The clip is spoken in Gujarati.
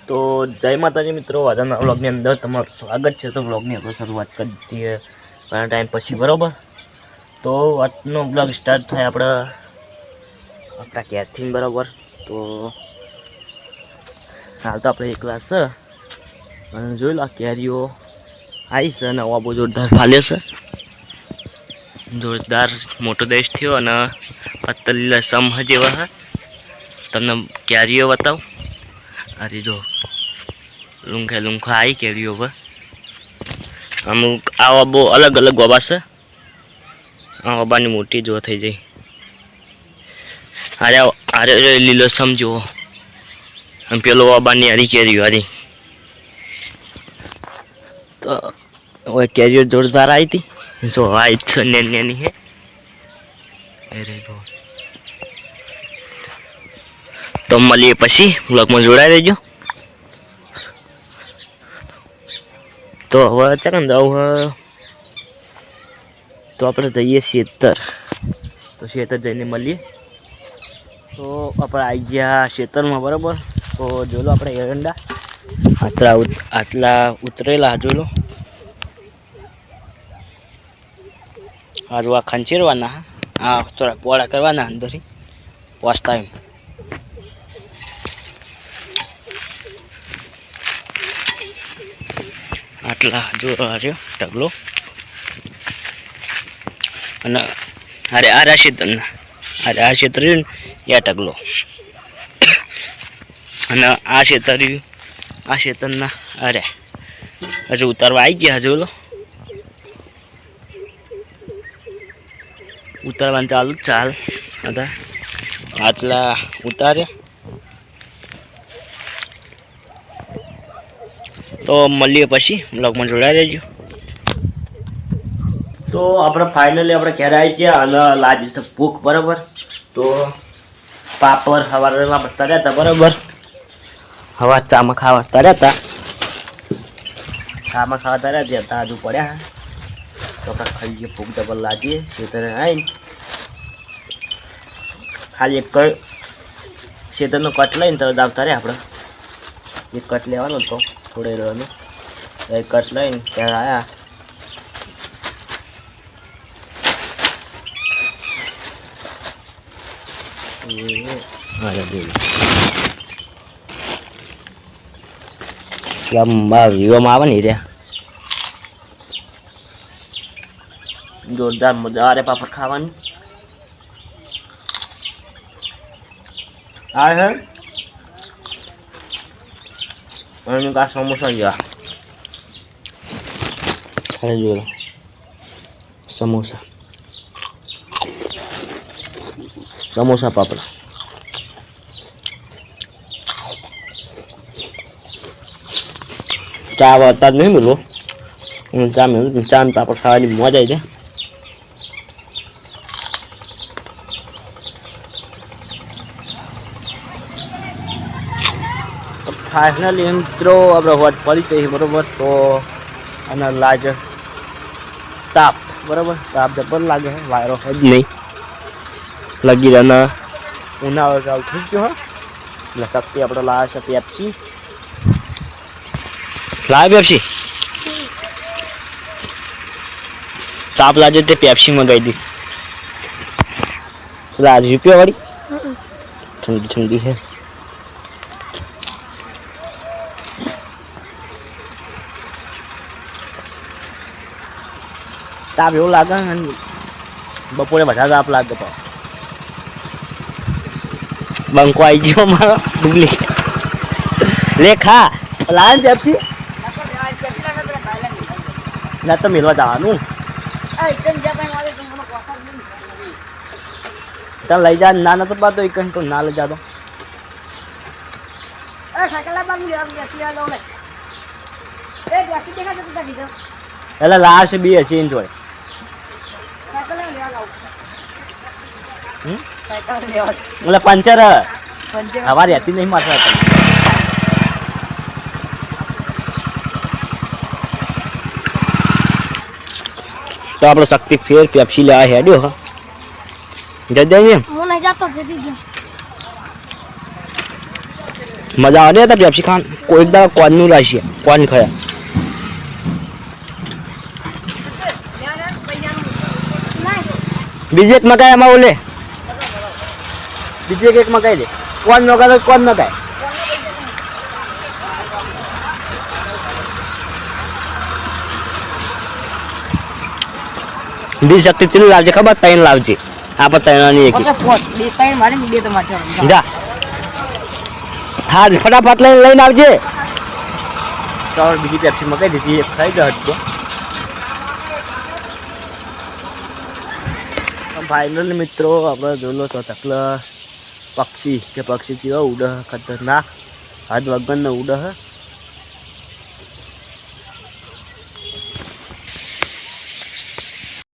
तो जय माताजी मित्रों, આજના વ્લોગની અંદર તમારું સ્વાગત છે। તો વ્લોગની આપણે શરૂઆત કરી દઈએ ઘણા ટાઈમ પછી, બરાબર। તો આજનો વ્લોગ સ્ટાર્ટ થાય આપણા ઘેરથી, બરાબર। તો હાલ તો આપણે એકલા છે અને જોઈ લો કેરીઓ આવી છે અને આવા બહુ જોરદાર ફાલે છે, જોરદાર મોટો દેશ થયો અને પતલી સમ જેવા છે। તમને કેરીઓ બતાવું, અરે જો લૂંખે લૂંખા આવી કેરીઓ પર અમુક આવા બહુ અલગ અલગ ગોબા છે। આ ગોબાની મોટી જો થઈ જાય, અરે અરે લીલો સમ જુઓ, અને પેલો ગોબાની હારી કેરીઓ હારી। તો હવે કેરીઓ જોરદાર આવી હતી, જો આવી છે નેની હે। અરે તો મળીએ પછી વ્લોગમાં જોડાઈ રહેજો। તો હવે ચાલો ને જવું, તો આપણે જઈએ ખેતર, તો ખેતર જઈને મળીએ। તો આપણે આવી ગયા ખેતરમાં, બરાબર। તો જોઈ લો આપણે એરંડા આટલા ઉતરેલા, જોઈ લો હારું આ ખંચેરવાના, આ થોડા પોળા કરવાના અંદરથી પહોંચતા એમ। આટલા જો રહ્યો ઢગલો, અને અરે આ ક્ષેત્રના અરે આ ક્ષેત્ર રહ્યું ને એ ઢગલો, અને આ ક્ષેત્ર રહ્યું આ ક્ષેત્રના અરે હજુ ઉતારવા આવી ગયા, જોઈ લો ઉતારવાનું ચાલુ જ ચાલ હતા, આટલા ઉતાર્યા। તો મળીએ પછી બ્લોગમાં જોડાઈ રહેજો। તો આપણે ફાઇનલી આપણે ઘરે આવી ગયા અને લાજી છે ભૂખ, બરાબર। તો પાપડ સવારમાં તર્યા હતા, બરાબર। હવા ચામાં ખાવા તર્યા હતા, ચામાં ખાવા તર્યા હતા, હજુ પડ્યા તો આપણે ખાઈ ગઈએ ભૂખ ડબલ લાગીએ। ખેતરે આવીને ખાલી એક ખેતરનો કટ લઈને તો આવતા રહ્યા આપણે, એક કટ લેવાનો હતો થોડે રહેવાનો, એક કટ લઈને ત્યાં આવ્યા। વિવામાં આવે ને રહ્યા જોરદાર મજા આવે પાપડ ખાવાની। આ હે અને કા સમોસા ગયા, ખાલી જોયો સમોસા સમોસા પાપડા। ચા વાતા જ નહીં બોલો, ચા મેં ચા પાપડ ખાવાની મજા આવી જાય। ફાઇનલી મિત્રો આપણે હોટ પડી જઈએ, બરાબર। તો અને લાજ તાપ, બરાબર, તાપ જબર લાગે, વાયરો જ નહીં લગી રહે ને ઉનાળો ચાલુ થઈ ગયો એટલે શક્તિ આપણે લાવે છે પેપ્સી, લાવે પેપ્સી, તાપ લાગે તે પેપ્સી મંગાવી દી, ₹10 વાળી ઠંડી ઠંડી છે। તાપ એવું લાગે ને બપોરે બધા તાપ લાગે, તો બંકો આવી ગયો મારો ડુપ્લિકેટ, લે ખા લાવે પેપ્સી ના તો મેળવા જવાનું, તમે લઈ જા ના નતો પાતો એક તો ના લઈ જાતો, એટલે લાવશે બે હશે એની જોડે, એટલે પંચર હવા રહેતી નહીં માત્ર। તો આપણે શક્તિ ફેર પેપ્સી લેવા હેડ્યો, જઈ જઈએ મજા આવે હતા પેપ્સી ખાન કોઈ દાડા કોનનું લાવશે કોન ખાયા બીજે એક મકાઈ એમાં ઓલે બીજે એક મકાઈ લે કોન મકાઈ કોન મકાઈ બી શક્તિ ચીલી લાવજે ખબર ત્રણ લાવજે આપણે ત્રણની એક જા હા ફટાફટ લઈને આવજે ચાલ બીજી પેપ્સી મકાઈ દીધી એક ખાઈ ગયો હતો ફાઇનલ મિત્રો આપણે જોલો તો તકલા પક્ષી કે પક્ષી કેવા ઉડે ખતરનાક હાથ વગરનો ઉડે